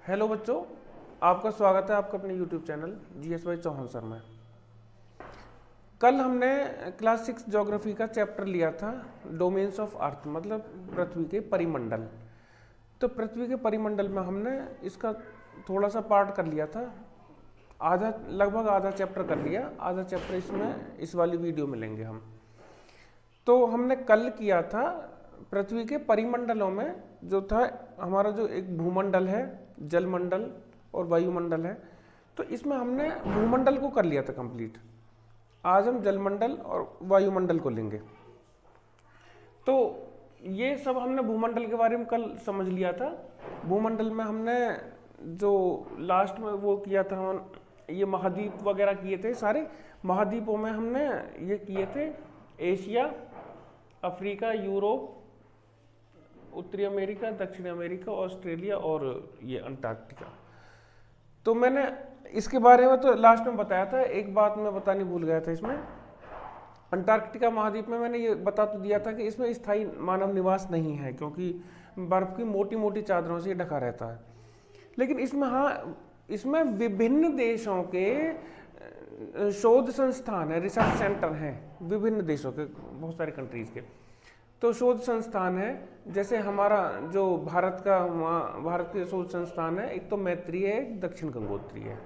Hello बच्चों, आपका स्वागत है आपका अपने YouTube channel GS Chauhan sir में। कल हमने क्लास 6 ज्योग्राफी का चैप्टर लिया था डोमेन्स ऑफ अर्थ, मतलब पृथ्वी के परिमंडल। तो पृथ्वी के परिमंडल में हमने इसका थोड़ा सा पार्ट कर लिया था, लगभग आधा चैप्टर कर लिया। आधा चैप्टर इसमें इस वाली वीडियो में लेंगे हम। तो हमने कल किया था पृथ्वी के परिमंडलों में जो था हमारा जो एक भूमंडल है, जलमंडल और वायुमंडल है। तो इसमें हमने भूमंडल को कर लिया था कंप्लीट। आज हम जलमंडल और वायुमंडल को लेंगे। तो ये सब हमने भूमंडल के बारे में कल समझ लिया था। भूमंडल में हमने जो लास्ट में वो किया था, हम ये महाद्वीप वगैरह किए थे। सारे महाद्वीपों में हमने ये किए थे एशिया, अफ्रीका, यूरोप, उत्तरी अमेरिका, दक्षिण अमेरिका, ऑस्ट्रेलिया और ये अंटार्कटिका। तो मैंने इसके बारे में तो लास्ट में बताया था। एक बात मैं बतानी भूल गया था, इसमें अंटार्कटिका महाद्वीप में मैंने ये बता तो दिया था कि इसमें स्थायी मानव निवास नहीं है, क्योंकि बर्फ की मोटी मोटी चादरों से ये ढका रहता है। लेकिन इसमें इसमें विभिन्न देशों के शोध संस्थान है, रिसर्च सेंटर हैं, विभिन्न देशों के, बहुत सारे कंट्रीज के। तो शोध संस्थान है, जैसे हमारा जो भारत के शोध संस्थान है, एक तो मैत्री है, एक दक्षिण गंगोत्री है।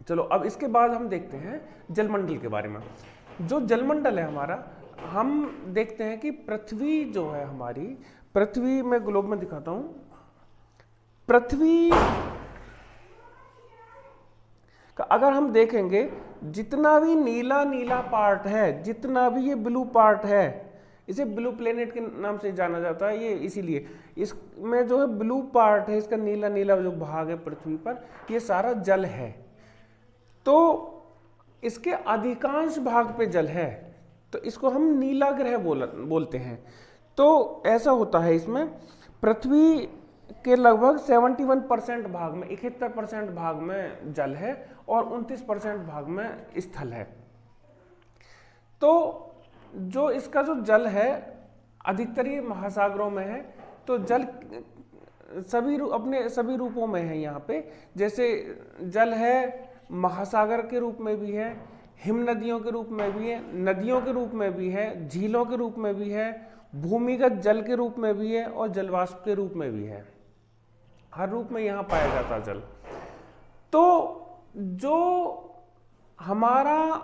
चलो अब इसके बाद हम देखते हैं जलमंडल के बारे में। जो जलमंडल है हमारा, हम देखते हैं कि पृथ्वी जो है हमारी, पृथ्वी में ग्लोब में दिखाता हूं। पृथ्वी का अगर हम देखेंगे, जितना भी नीला नीला पार्ट है, जितना भी ये ब्लू पार्ट है, इसे ब्लू प्लेनेट के नाम से जाना जाता है। ये इसीलिए इसमें जो है ब्लू पार्ट है, इसका नीला नीला जो भाग है पृथ्वी पर, ये सारा जल है। तो इसके अधिकांश भाग पे जल है, तो इसको हम नीला ग्रह बोलते हैं। तो ऐसा होता है, इसमें पृथ्वी के लगभग 71% भाग में, 71% भाग में जल है और 29% भाग में स्थल है। तो जो इसका जो जल है अधिकतर ये महासागरों में है। तो जल अपने सभी रूपों में है यहाँ पे। जैसे जल है महासागर के रूप में भी है, हिम नदियों के रूप में भी है, नदियों के रूप में भी है, झीलों के रूप में भी है, भूमिगत जल के रूप में भी है और जलवाष्प के रूप में भी है। हर रूप में यहाँ पाया जाता है जल। तो जो हमारा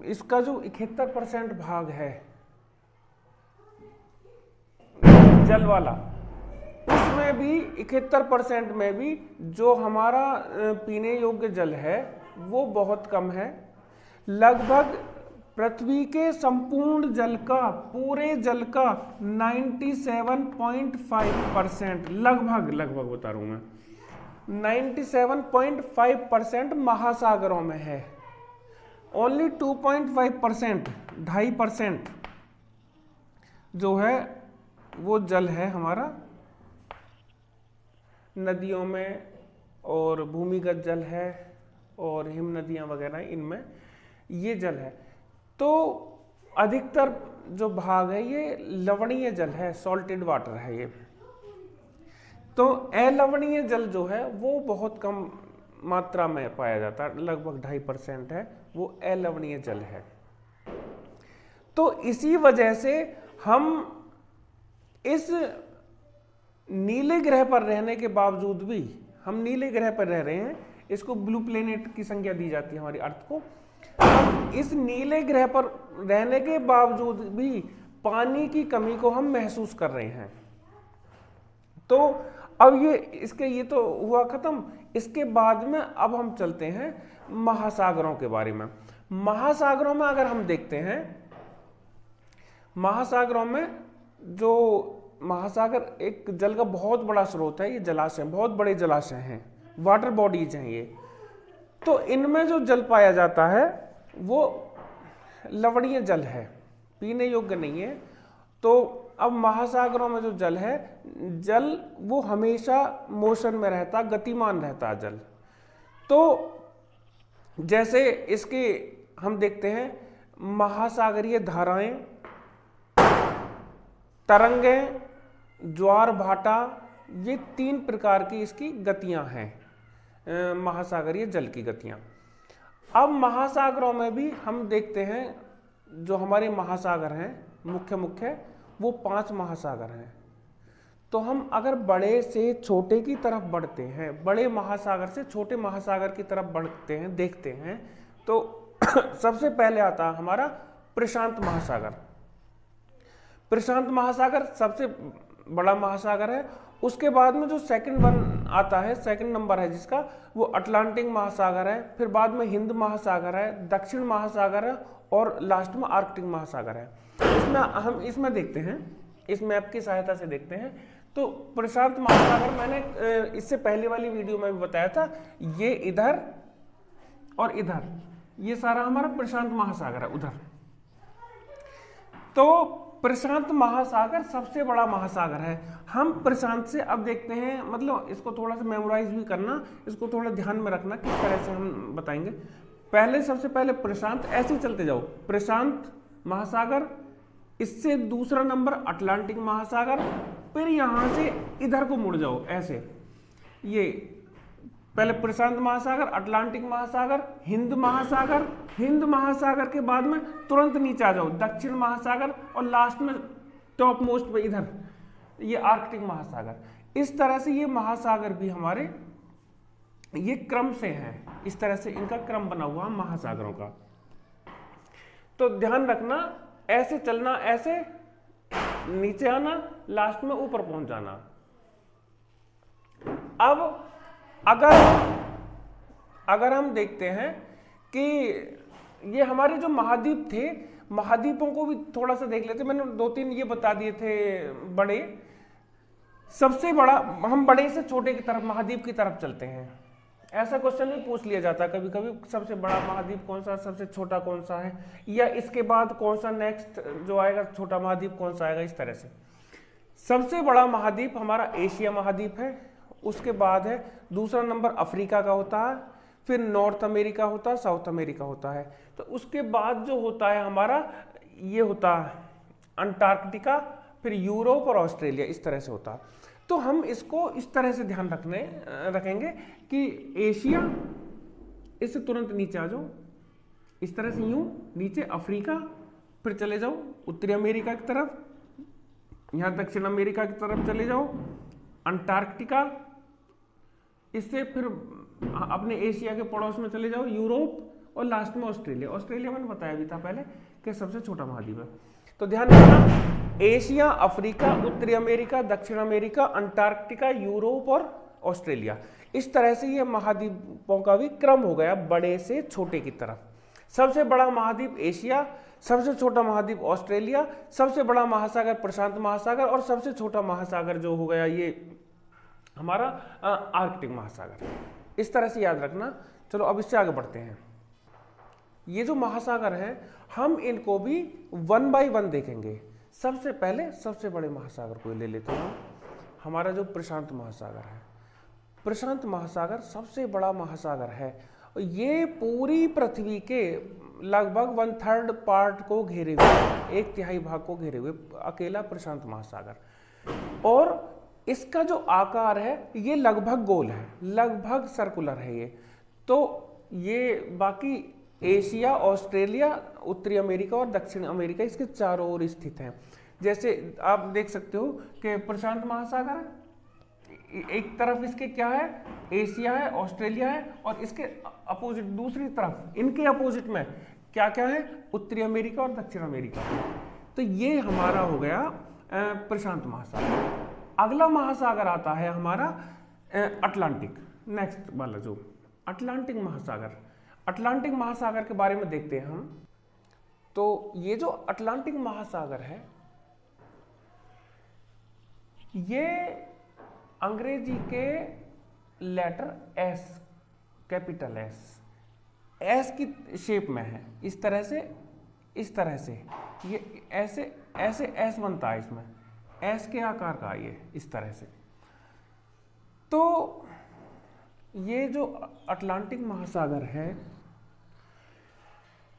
इसका जो 71% भाग है जल वाला, उसमें भी 71% में भी जो हमारा पीने योग्य जल है वो बहुत कम है। लगभग पृथ्वी के संपूर्ण जल का, पूरे जल का 97.5%, लगभग बता रहा हूं मैं, 97.5% महासागरों में है। ओनली 2.5%, 2.5% जो है वो जल है हमारा नदियों में, और भूमिगत जल है और हिम नदियां वगैरह, इनमें ये जल है। तो अधिकतर जो भाग है ये लवणीय जल है, सॉल्टेड वाटर है ये। तो अलवणीय जल जो है वो बहुत कम मात्रा में पाया जाता है, लगभग 2.5% है, वो अलवणीय जल है। तो इसी वजह से हम इस नीले ग्रह पर रहने के बावजूद भी, हम नीले ग्रह पर रह रहे हैं, इसको ब्लू प्लेनेट की संज्ञा दी जाती है हमारी अर्थ को। हम इस नीले ग्रह पर रहने के बावजूद भी पानी की कमी को हम महसूस कर रहे हैं। तो अब ये तो हुआ खत्म। इसके बाद में अब हम चलते हैं महासागरों के बारे में। महासागरों में अगर हम देखते हैं, महासागरों में जो महासागर एक जल का बहुत बड़ा स्रोत है, ये जलाशय, बहुत बड़े जलाशय हैं, वाटर बॉडीज हैं ये। तो इनमें जो जल पाया जाता है वो लवणीय जल है, पीने योग्य नहीं है। तो अब महासागरों में जो जल है, जल वो हमेशा मोशन में रहता, गतिमान रहता जल। तो जैसे इसके हम देखते हैं महासागरीय धाराएं, तरंगें, ज्वार भाटा, ये 3 प्रकार की इसकी गतियां हैं, महासागरीय जल की गतियां। अब महासागरों में भी हम देखते हैं जो हमारे महासागर हैं मुख्य मुख्य, वो 5 महासागर हैं। तो हम अगर बड़े से छोटे की तरफ बढ़ते हैं, बड़े महासागर से छोटे महासागर की तरफ बढ़ते हैं, देखते हैं, तो सबसे पहले आता है हमारा प्रशांत महासागर। प्रशांत महासागर सबसे बड़ा महासागर है। उसके बाद में जो सेकंड वन आता है, सेकंड नंबर है जिसका, वो अटलांटिक महासागर है। फिर बाद में हिंद महासागर है, दक्षिण महासागर है, और लास्ट में आर्कटिक महासागर है। इसमें हम इसमें देखते हैं, इस मैप की सहायता से देखते हैं। तो प्रशांत महासागर मैंने इससे पहले वाली वीडियो में भी बताया था, ये इधर और इधर, ये सारा हमारा प्रशांत महासागर है उधर। तो प्रशांत महासागर सबसे बड़ा महासागर है। हम प्रशांत से अब देखते हैं, मतलब इसको थोड़ा सा मेमोराइज भी करना, इसको थोड़ा ध्यान में रखना किस तरह से हम बताएंगे। पहले सबसे पहले प्रशांत, ऐसे ही चलते जाओ, प्रशांत महासागर, इससे दूसरा नंबर अटलांटिक महासागर, फिर यहां से इधर को मुड़ जाओ ऐसे, ये पहले प्रशांत महासागर, अटलांटिक महासागर, हिंद महासागर, हिंद महासागर के बाद में तुरंत नीचे आ जाओ दक्षिण महासागर, और लास्ट में टॉप मोस्ट पे इधर ये आर्कटिक महासागर। इस तरह से ये महासागर भी हमारे ये क्रम से हैं, इस तरह से इनका क्रम बना हुआ महासागरों का। तो ध्यान रखना, ऐसे चलना, ऐसे नीचे आना, लास्ट में ऊपर पहुंच जाना। अब अगर हम देखते हैं कि ये हमारे जो महाद्वीप थे, महाद्वीपों को भी थोड़ा सा देख लेते। मैंने 2-3 ये बता दिए थे बड़े। सबसे बड़ा, हम बड़े से छोटे की तरफ, महाद्वीप की तरफ चलते हैं। ऐसा क्वेश्चन भी पूछ लिया जाता है कभी कभी, सबसे बड़ा महाद्वीप कौन सा, सबसे छोटा कौन सा है, या इसके बाद कौन सा नेक्स्ट जो आएगा छोटा महाद्वीप कौन सा आएगा, इस तरह से। सबसे बड़ा महाद्वीप हमारा एशिया महाद्वीप है। उसके बाद है दूसरा नंबर अफ्रीका का होता है, फिर नॉर्थ अमेरिका होता है, साउथ अमेरिका होता है। तो उसके बाद जो होता है हमारा, ये होता है अंटार्कटिका, फिर यूरोप और ऑस्ट्रेलिया, इस तरह से होता है। तो हम इसको इस तरह से ध्यान रखेंगे कि एशिया, इससे तुरंत नीचे आ जाओ, इस तरह से यूं नीचे अफ्रीका, फिर चले जाओ उत्तरी अमेरिका की तरफ, यहां दक्षिण अमेरिका की तरफ चले जाओ, अंटार्कटिका, इससे फिर अपने एशिया के पड़ोस में चले जाओ यूरोप, और लास्ट में ऑस्ट्रेलिया। ऑस्ट्रेलिया मैंने बताया भी था पहले कि सबसे छोटा महाद्वीप है। तो ध्यान रखना, एशिया, अफ्रीका, उत्तरी अमेरिका, दक्षिण अमेरिका, अंटार्कटिका, यूरोप और ऑस्ट्रेलिया। इस तरह से ये महाद्वीपों का भी क्रम हो गया बड़े से छोटे की तरफ। सबसे बड़ा महाद्वीप एशिया, सबसे छोटा महाद्वीप ऑस्ट्रेलिया, सबसे बड़ा महासागर प्रशांत महासागर, और सबसे छोटा महासागर जो हो गया ये हमारा आर्कटिक महासागर। इस तरह से याद रखना। चलो अब इससे आगे बढ़ते हैं। ये जो महासागर हैं, हम इनको भी 1 बाय 1 देखेंगे। सबसे पहले सबसे बड़े महासागर को ले लेते हैं। हमारा जो प्रशांत महासागर है, प्रशांत महासागर सबसे बड़ा महासागर है। ये पूरी पृथ्वी के लगभग 1/3 पार्ट को घेरे हुए, 1/3 भाग को घेरे हुए अकेला प्रशांत महासागर। और इसका जो आकार है ये लगभग गोल है, लगभग सर्कुलर है ये। तो ये बाकी एशिया, ऑस्ट्रेलिया, उत्तरी अमेरिका और दक्षिण अमेरिका इसके चारों ओर स्थित हैं। जैसे आप देख सकते हो कि प्रशांत महासागर एक तरफ इसके क्या है, एशिया है, ऑस्ट्रेलिया है, और इसके अपोजिट दूसरी तरफ इनके अपोजिट में क्या क्या है, उत्तरी अमेरिका और दक्षिण अमेरिका। तो ये हमारा हो गया प्रशांत महासागर। अगला महासागर आता है हमारा अटलांटिक, नेक्स्ट वाला जो अटलांटिक महासागर। अटलांटिक महासागर के बारे में देखते हैं हम। तो ये जो अटलांटिक महासागर है, ये अंग्रेजी के लेटर एस, कैपिटल एस की शेप में है, इस तरह से ये ऐसे ऐसे एस बनता है, इसमें एस के आकार का ये इस तरह से। तो ये जो अटलांटिक महासागर है,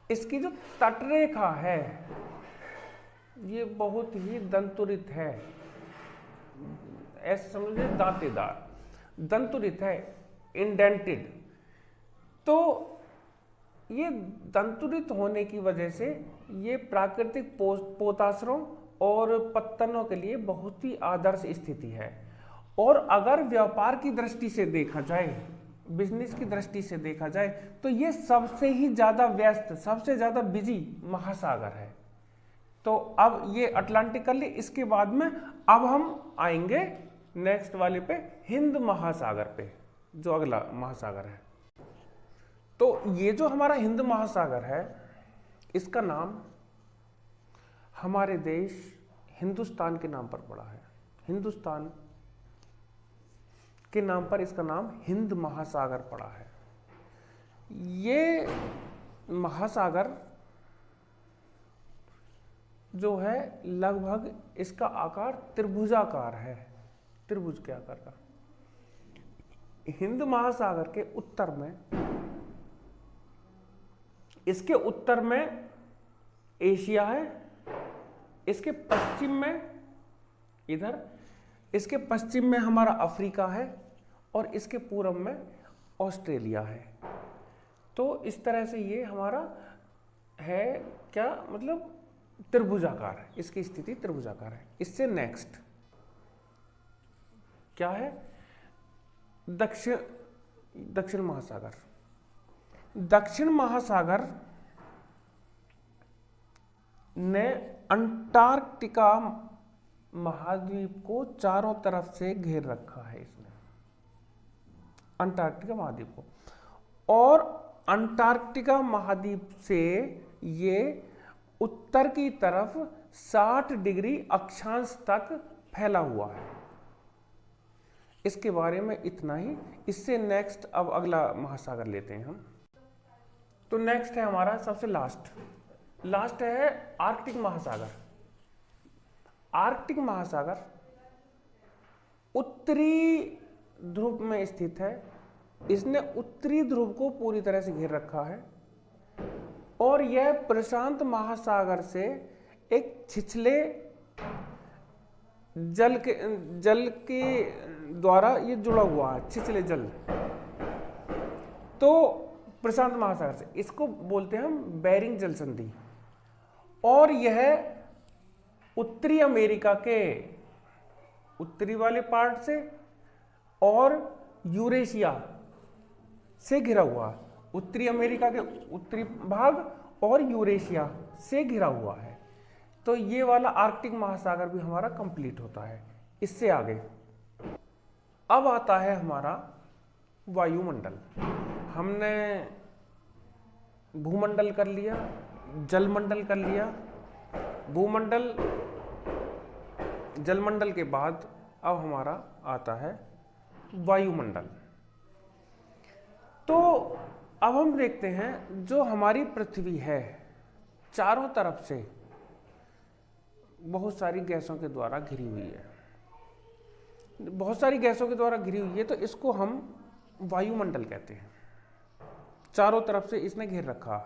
इसकी जो तटरेखा है ये बहुत ही दंतुरित है। ऐसे समझिए दांतेदार, दंतुरित है, इंडेंटेड। तो ये दंतुरित होने की वजह से ये प्राकृतिक पोताश्रों और पत्तनों के लिए बहुत ही आदर्श स्थिति है। और अगर व्यापार की दृष्टि से देखा जाए, बिजनेस की दृष्टि से देखा जाए, तो ये सबसे ही ज्यादा व्यस्त, सबसे ज्यादा बिजी महासागर है। तो अब ये अटलांटिक कर ली। इसके बाद में अब हम आएंगे नेक्स्ट वाले पे, हिंद महासागर पे, जो अगला महासागर है। तो ये जो हमारा हिंद महासागर है, इसका नाम हमारे देश हिंदुस्तान के नाम पर पड़ा है। हिंदुस्तान के नाम पर इसका नाम हिंद महासागर पड़ा है। ये महासागर जो है लगभग इसका आकार त्रिभुजाकार है, त्रिभुज के आकार का। हिंद महासागर के उत्तर में, इसके उत्तर में एशिया है, इसके पश्चिम में इधर, इसके पश्चिम में हमारा अफ्रीका है और इसके पूर्व में ऑस्ट्रेलिया है। तो इस तरह से ये हमारा है, क्या मतलब त्रिभुजाकार है, इसकी स्थिति त्रिभुजाकार है। इससे नेक्स्ट क्या है, दक्षिण महासागर। दक्षिण महासागर ने अंटार्कटिका महाद्वीप को चारों तरफ से घेर रखा है इसने, अंटार्कटिका महाद्वीप को। और अंटार्कटिका महाद्वीप से ये उत्तर की तरफ 60 डिग्री अक्षांश तक फैला हुआ है। इसके बारे में इतना ही। इससे नेक्स्ट अब अगला महासागर लेते हैं हम। तो नेक्स्ट है हमारा सबसे लास्ट है आर्कटिक महासागर। आर्कटिक महासागर उत्तरी ध्रुव में स्थित है। इसने उत्तरी ध्रुव को पूरी तरह से घेर रखा है और यह प्रशांत महासागर से एक छिछले जल के द्वारा ये जुड़ा हुआ है, छिछले जल। तो प्रशांत महासागर से, इसको बोलते हैं हम बेरिंग जल संधि। और यह उत्तरी अमेरिका के उत्तरी वाले पार्ट से और यूरेशिया से घिरा हुआ है। उत्तरी अमेरिका के उत्तरी भाग और यूरेशिया से घिरा हुआ है। तो ये वाला आर्कटिक महासागर भी हमारा कंप्लीट होता है। इससे आगे अब आता है हमारा वायुमंडल। हमने भूमंडल कर लिया, जलमंडल कर लिया, भूमंडल, जलमंडल के बाद अब हमारा आता है वायुमंडल। तो अब हम देखते हैं जो हमारी पृथ्वी है चारों तरफ से बहुत सारी गैसों के द्वारा घिरी हुई है, बहुत सारी गैसों के द्वारा घिरी हुई है। तो इसको हम वायुमंडल कहते हैं। चारों तरफ से इसने घेर रखा।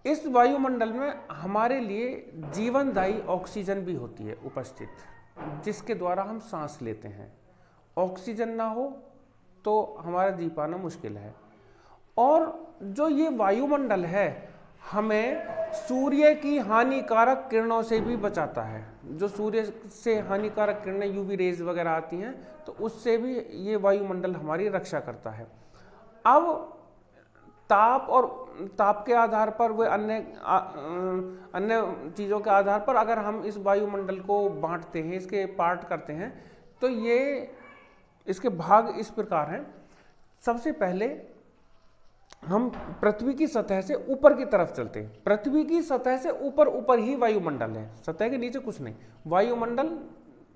इस वायुमंडल में हमारे लिए जीवनदायी ऑक्सीजन भी होती है उपस्थित, जिसके द्वारा हम सांस लेते हैं। ऑक्सीजन ना हो तो हमारा जी पाना मुश्किल है। और जो ये वायुमंडल है हमें सूर्य की हानिकारक किरणों से भी बचाता है। जो सूर्य से हानिकारक किरणें यूवी रेज वगैरह आती हैं तो उससे भी ये वायुमंडल हमारी रक्षा करता है। अब ताप के आधार पर, वे अन्य चीज़ों के आधार पर अगर हम इस वायुमंडल को बांटते हैं, इसके पार्ट करते हैं, तो ये इसके भाग इस प्रकार हैं। सबसे पहले हम पृथ्वी की सतह से ऊपर की तरफ चलते हैं। पृथ्वी की सतह से ऊपर ही वायुमंडल है, सतह के नीचे कुछ नहीं। वायुमंडल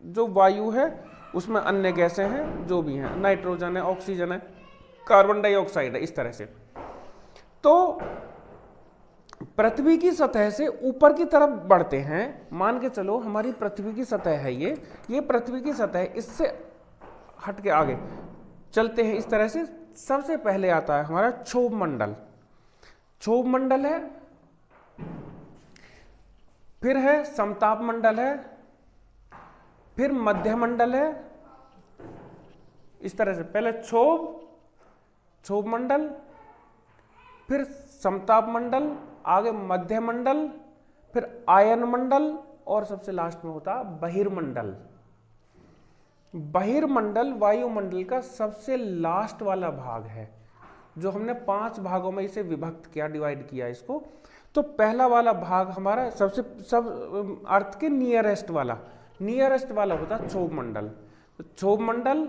जो वायु है उसमें अन्य गैसें हैं जो भी हैं, नाइट्रोजन है, ऑक्सीजन है, कार्बन डाइऑक्साइड है, इस तरह से। तो पृथ्वी की सतह से ऊपर की तरफ बढ़ते हैं। मान के चलो हमारी पृथ्वी की सतह है ये पृथ्वी की सतह, इससे हट के आगे चलते हैं इस तरह से। सबसे पहले आता है हमारा क्षोभ मंडल। क्षोभ मंडल है, फिर है समताप मंडल है, फिर मध्यमंडल है, इस तरह से पहले क्षोभ मंडल, फिर समताप मंडल, आगे मध्यमंडल, फिर आयन मंडल और सबसे लास्ट में होता बहिर्मंडल। बहिर्मंडल वायुमंडल का सबसे लास्ट वाला भाग है, जो हमने 5 भागों में इसे विभक्त किया, डिवाइड किया इसको। तो पहला वाला भाग हमारा सब अर्थ के नियरेस्ट वाला होता है क्षोभ मंडल। तो क्षोभ मंडल,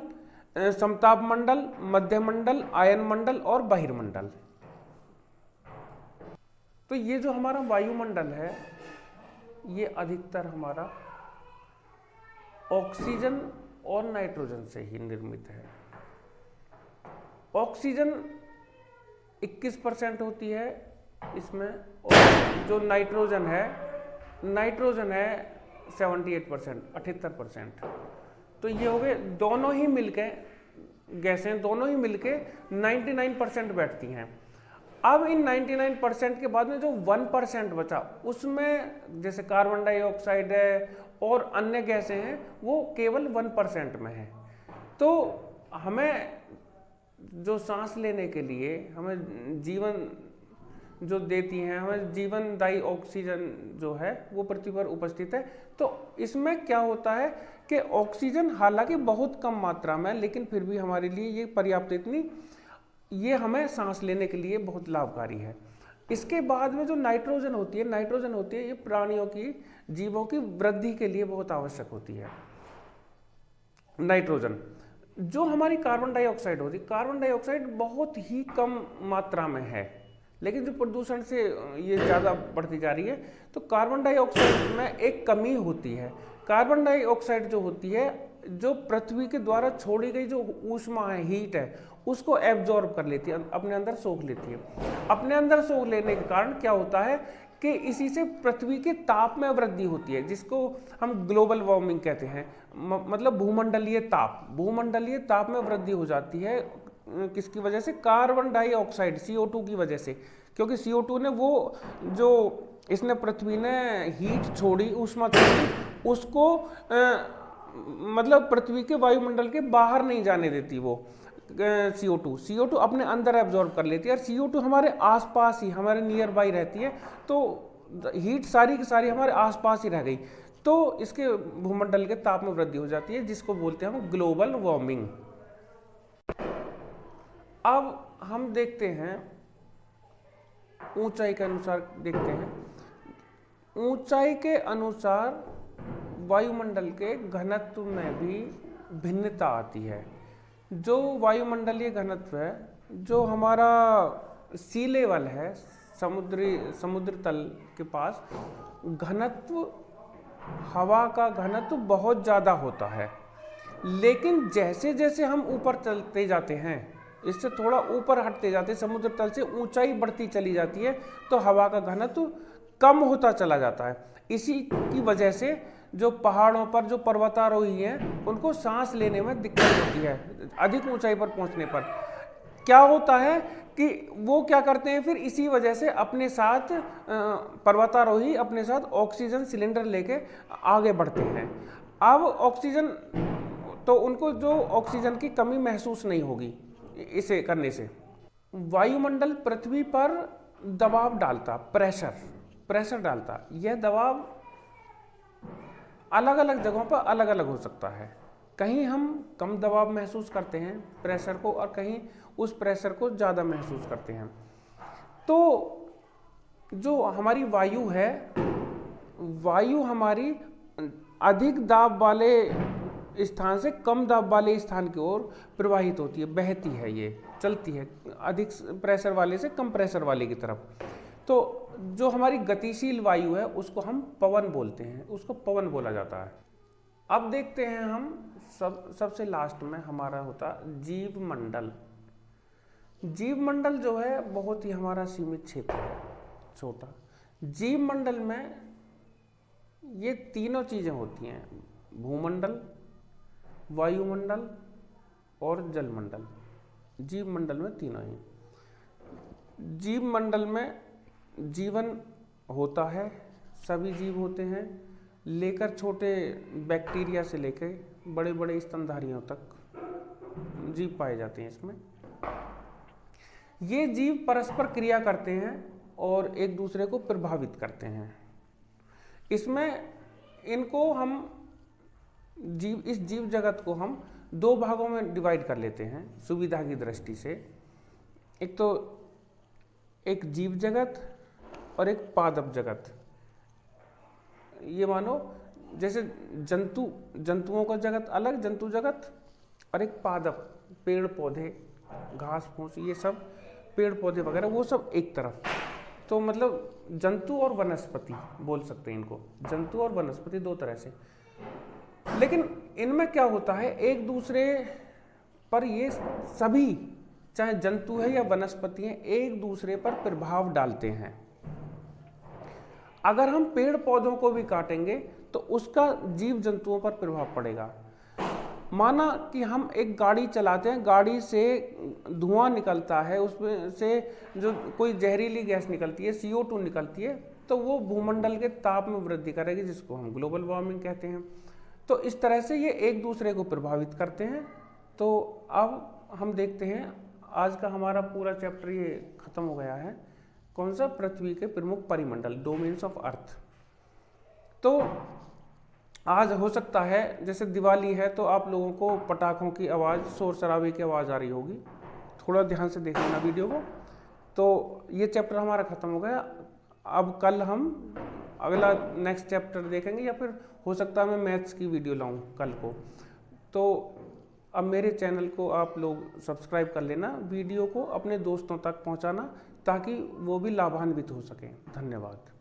समताप मंडल, मध्य मंडल, आयन मंडल और बहिर्मंडल। तो ये जो हमारा वायुमंडल है ये अधिकतर हमारा ऑक्सीजन और नाइट्रोजन से ही निर्मित है। ऑक्सीजन 21% होती है इसमें, और जो नाइट्रोजन है 78%, 78%। तो ये हो गए, दोनों ही मिलके गैसें, दोनों ही मिलके 99% बैठती हैं। अब इन 99% के बाद में जो 1% बचा, उसमें जैसे कार्बन डाइऑक्साइड है और अन्य गैसें हैं, वो केवल 1% में है। तो हमें जो सांस लेने के लिए हमें जीवन जो देती हैं, हमें जीवनदायी ऑक्सीजन जो है वो पृथ्वी पर उपस्थित है। तो इसमें क्या होता है कि ऑक्सीजन हालांकि बहुत कम मात्रा में, लेकिन फिर भी हमारे लिए ये पर्याप्त, इतनी ये हमें सांस लेने के लिए बहुत लाभकारी है। इसके बाद में जो नाइट्रोजन होती है, ये प्राणियों की, जीवों की वृद्धि के लिए बहुत आवश्यक होती है। नाइट्रोजन, जो हमारी कार्बन डाइऑक्साइड होती है, कार्बन डाइऑक्साइड बहुत ही कम मात्रा में है, लेकिन जो प्रदूषण से ये ज़्यादा बढ़ती जा रही है, तो कार्बन डाइऑक्साइड में एक कमी होती है। कार्बन डाइऑक्साइड जो होती है, जो पृथ्वी के द्वारा छोड़ी गई जो ऊष्मा है, हीट है, उसको एब्जॉर्ब कर लेती है, अपने अंदर सोख लेती है। अपने अंदर सोख लेने के कारण क्या होता है कि इसी से पृथ्वी के ताप में वृद्धि होती है, जिसको हम ग्लोबल वार्मिंग कहते हैं। मतलब भूमंडलीय ताप में वृद्धि हो जाती है। किसकी वजह से? कार्बन डाइऑक्साइड, CO2 की वजह से। क्योंकि CO2 ने वो जो इसने पृथ्वी ने हीट छोड़ी, ऊष्मा छोड़ी, उसको मतलब पृथ्वी के वायुमंडल के बाहर नहीं जाने देती वो CO2 अपने अंदर एब्जॉर्ब कर लेती है। और CO2 हमारे आसपास ही, हमारे नियर बाई रहती है, तो हीट सारी की सारी हमारे आसपास ही रह गई, तो इसके भूमंडल के ताप में वृद्धि हो जाती है, जिसको बोलते हैं हम ग्लोबल वार्मिंग। अब हम देखते हैं ऊंचाई के अनुसार, देखते हैं ऊंचाई के अनुसार वायुमंडल के घनत्व में भी भिन्नता आती है। जो वायुमंडलीय घनत्व है, जो हमारा सी लेवल है, समुद्र तल के पास, घनत्व, हवा का घनत्व बहुत ज़्यादा होता है। लेकिन जैसे जैसे हम ऊपर चलते जाते हैं, इससे थोड़ा ऊपर हटते जाते हैं, समुद्र तल से ऊंचाई बढ़ती चली जाती है, तो हवा का घनत्व कम होता चला जाता है। इसी की वजह से जो पहाड़ों पर जो पर्वतारोही हैं, उनको सांस लेने में दिक्कत होती है। अधिक ऊंचाई पर पहुंचने पर क्या होता है कि वो क्या करते हैं, फिर इसी वजह से अपने साथ पर्वतारोही अपने साथ ऑक्सीजन सिलेंडर लेके आगे बढ़ते हैं। अब ऑक्सीजन, तो उनको जो ऑक्सीजन की कमी महसूस नहीं होगी इसे करने से। वायुमंडल पृथ्वी पर दबाव डालता, प्रेशर डालता। यह दबाव अलग अलग जगहों पर अलग अलग हो सकता है। कहीं हम कम दबाव महसूस करते हैं प्रेशर को, और कहीं उस प्रेशर को ज़्यादा महसूस करते हैं। तो जो हमारी वायु है, वायु हमारी अधिक दाब वाले स्थान से कम दाब वाले स्थान की ओर प्रवाहित होती है, बहती है, ये चलती है अधिक प्रेशर वाले से कम प्रेशर वाले की तरफ। तो जो हमारी गतिशील वायु है उसको हम पवन बोलते हैं, उसको पवन बोला जाता है। अब देखते हैं हम सबसे लास्ट में हमारा होता जीव मंडल। जीव मंडल जो है बहुत ही हमारा सीमित क्षेत्र है, छोटा। जीव मंडल में ये तीनों चीजें होती हैं, भूमंडल, वायुमंडल और जलमंडल। जीव मंडल में तीनों ही। जीव मंडल में जीवन होता है, सभी जीव होते हैं, लेकर छोटे बैक्टीरिया से लेकर बड़े बड़े स्तनधारियों तक जीव पाए जाते हैं इसमें। ये जीव परस्पर क्रिया करते हैं और एक दूसरे को प्रभावित करते हैं। इसमें इनको हम इस जीव जगत को हम दो भागों में डिवाइड कर लेते हैं सुविधा की दृष्टि से। एक तो एक जीव जगत और एक पादप जगत। ये मानो जैसे जंतुओं का जगत अलग, जंतु जगत, और एक पादप, पेड़ पौधे, घास फूस, ये सब पेड़ पौधे वगैरह, वो सब एक तरफ। तो मतलब जंतु और वनस्पति बोल सकते हैं इनको, जंतु और वनस्पति दो तरह से। लेकिन इनमें क्या होता है, एक दूसरे पर ये सभी, चाहे जंतु है या वनस्पति है, एक दूसरे पर प्रभाव डालते हैं। अगर हम पेड़ पौधों को भी काटेंगे तो उसका जीव जंतुओं पर प्रभाव पड़ेगा। माना कि हम एक गाड़ी चलाते हैं, गाड़ी से धुआं निकलता है, उसमें से जो कोई जहरीली गैस निकलती है, CO2 निकलती है, तो वो भूमंडल के ताप में वृद्धि करेगी, जिसको हम ग्लोबल वार्मिंग कहते हैं। तो इस तरह से ये एक दूसरे को प्रभावित करते हैं। तो अब हम देखते हैं, आज का हमारा पूरा चैप्टर ये खत्म हो गया है। कौन सा? पृथ्वी के प्रमुख परिमंडल, डोमेन्स ऑफ अर्थ। तो आज हो सकता है जैसे दिवाली है तो आप लोगों को पटाखों की आवाज़, शोर शराबे की आवाज़ आ रही होगी, थोड़ा ध्यान से देख लेना वीडियो को। तो ये चैप्टर हमारा ख़त्म हो गया। अब कल हम अगला नेक्स्ट चैप्टर देखेंगे, या फिर हो सकता है मैं मैथ्स की वीडियो लाऊं कल को। तो अब मेरे चैनल को आप लोग सब्सक्राइब कर लेना, वीडियो को अपने दोस्तों तक पहुंचाना ताकि वो भी लाभान्वित हो सकें। धन्यवाद।